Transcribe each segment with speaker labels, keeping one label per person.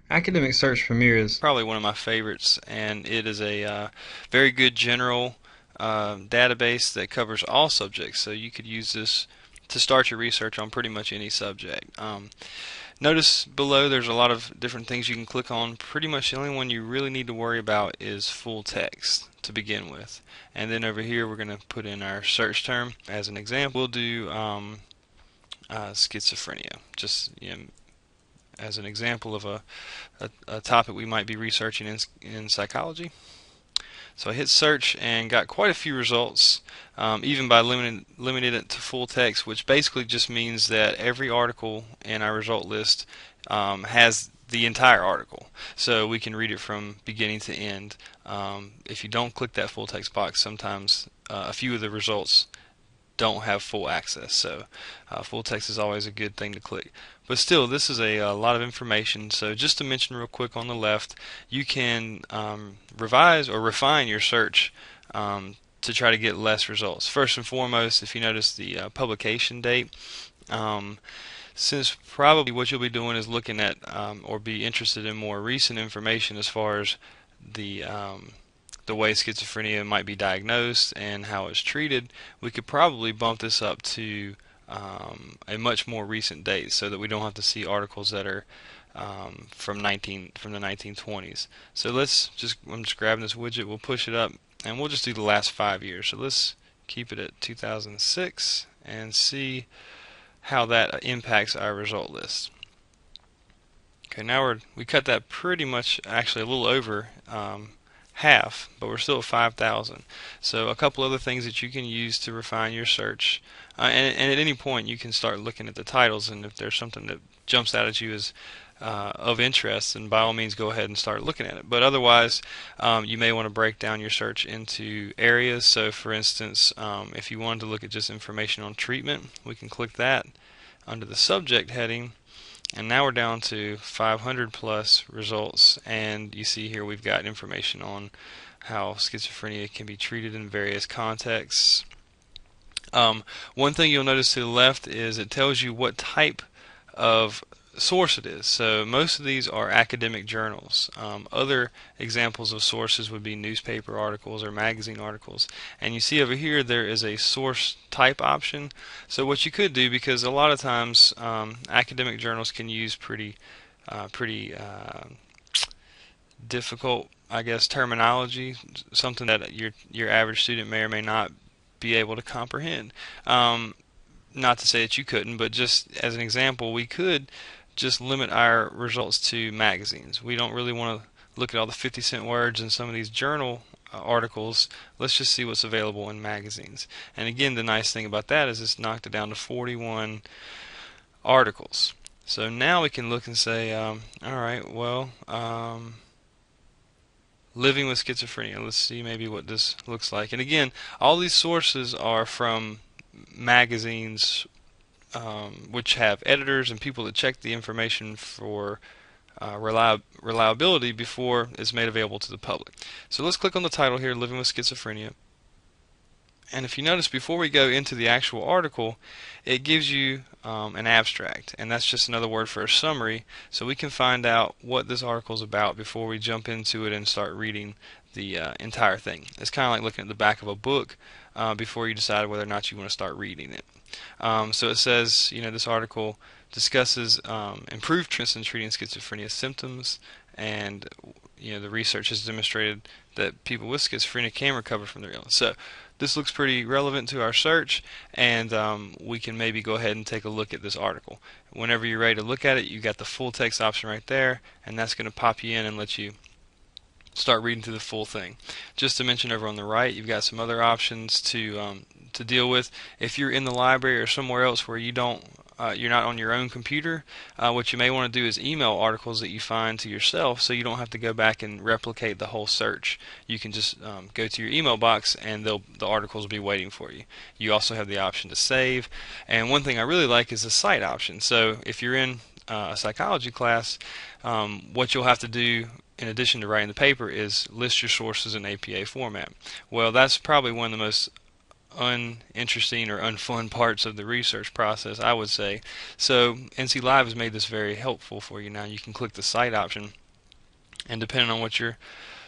Speaker 1: Academic Search Premier is
Speaker 2: Probably one of my favorites, and it is a very good general database that covers all subjects. So you could use this to start your research on pretty much any subject. Notice below there's a lot of different things you can click on. Pretty much the only one you really need to worry about is full text to begin with. And then over here we're going to put in our search term. As an example, we'll do schizophrenia. Just as an example of a topic we might be researching in psychology. So I hit search and got quite a few results, even by limiting it to full text, which basically just means that every article in our result list has the entire article, so we can read it from beginning to end. If you don't click that full text box, sometimes a few of the results don't have full access. So full text is always a good thing to click. But still, this is a lot of information. So just to mention real quick on the left, you can revise or refine your search to try to get less results. First and foremost, if you notice the publication date, since probably what you'll be doing is looking at or be interested in more recent information as far as the the way schizophrenia might be diagnosed and how it's treated, we could probably bump this up to a much more recent date, so that we don't have to see articles that are from the 1920s. So I'm just grabbing this widget, we'll push it up, and we'll just do the last 5 years. So let's keep it at 2006 and see how that impacts our result list. Okay, now we cut that pretty much, actually a little over half, but we're still at 5,000. So a couple other things that you can use to refine your search, and at any point you can start looking at the titles, and if there's something that jumps out at you as of interest, then by all means go ahead and start looking at it. But otherwise, you may want to break down your search into areas. So for instance, if you wanted to look at just information on treatment, we can click that under the subject heading, and now we're down to 500 plus results, and you see here we've got information on how schizophrenia can be treated in various contexts. One thing you'll notice to the left is it tells you what type of source it is. So most of these are academic journals. Other examples of sources would be newspaper articles or magazine articles. And you see over here there is a source type option. So what you could do, because a lot of times academic journals can use pretty difficult, I guess, terminology, something that your average student may or may not be able to comprehend. Not to say that you couldn't, but just as an example, we could just limit our results to magazines. We don't really want to look at all the 50-cent words in some of these journal articles. Let's just see what's available in magazines. And again, the nice thing about that is it's knocked it down to 41 articles. So now we can look and say, all right, well, living with schizophrenia. Let's see maybe what this looks like. And again, all these sources are from magazines, which have editors and people that check the information for reliability before it's made available to the public. So let's click on the title here, Living with Schizophrenia. And if you notice, before we go into the actual article, it gives you an abstract, and that's just another word for a summary, so we can find out what this article is about before we jump into it and start reading the entire thing. It's kind of like looking at the back of a book before you decide whether or not you want to start reading it. So it says, this article discusses improved treatments in treating schizophrenia symptoms, and the research has demonstrated that people with schizophrenia can recover from their illness. So this looks pretty relevant to our search, and we can maybe go ahead and take a look at this article. Whenever you're ready to look at it, you got the full text option right there, and that's going to pop you in and let you start reading through the full thing. Just to mention, over on the right, you've got some other options to deal with. If you're in the library or somewhere else where you're not on your own computer, what you may want to do is email articles that you find to yourself, so you don't have to go back and replicate the whole search. You can just go to your email box, and the articles will be waiting for you. You also have the option to save, and one thing I really like is the cite option. So if you're in a psychology class, what you'll have to do in addition to writing the paper is list your sources in APA format. Well, that's probably one of the most uninteresting or unfun parts of the research process, I would say. So NC Live has made this very helpful for you. Now you can click the cite option, and depending on what your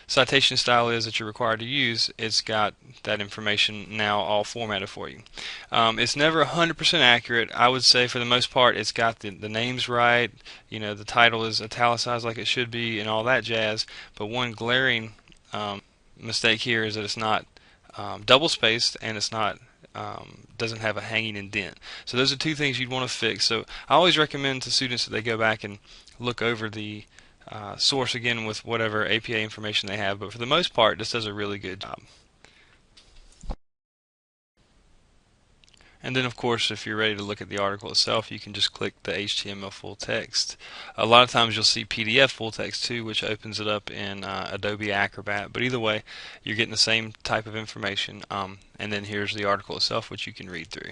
Speaker 2: citation style is that you're required to use, it's got that information now all formatted for you. It's never 100% accurate. I would say for the most part it's got the names right, the title is italicized like it should be and all that jazz, but one glaring mistake here is that it's not double spaced, and it's not doesn't have a hanging indent. So those are two things you'd want to fix. So I always recommend to students that they go back and look over the source again with whatever APA information they have, but for the most part this does a really good job. And then of course if you're ready to look at the article itself, you can just click the HTML full text. A lot of times you'll see PDF full text too, which opens it up in Adobe Acrobat, but either way you're getting the same type of information, and then here's the article itself which you can read through.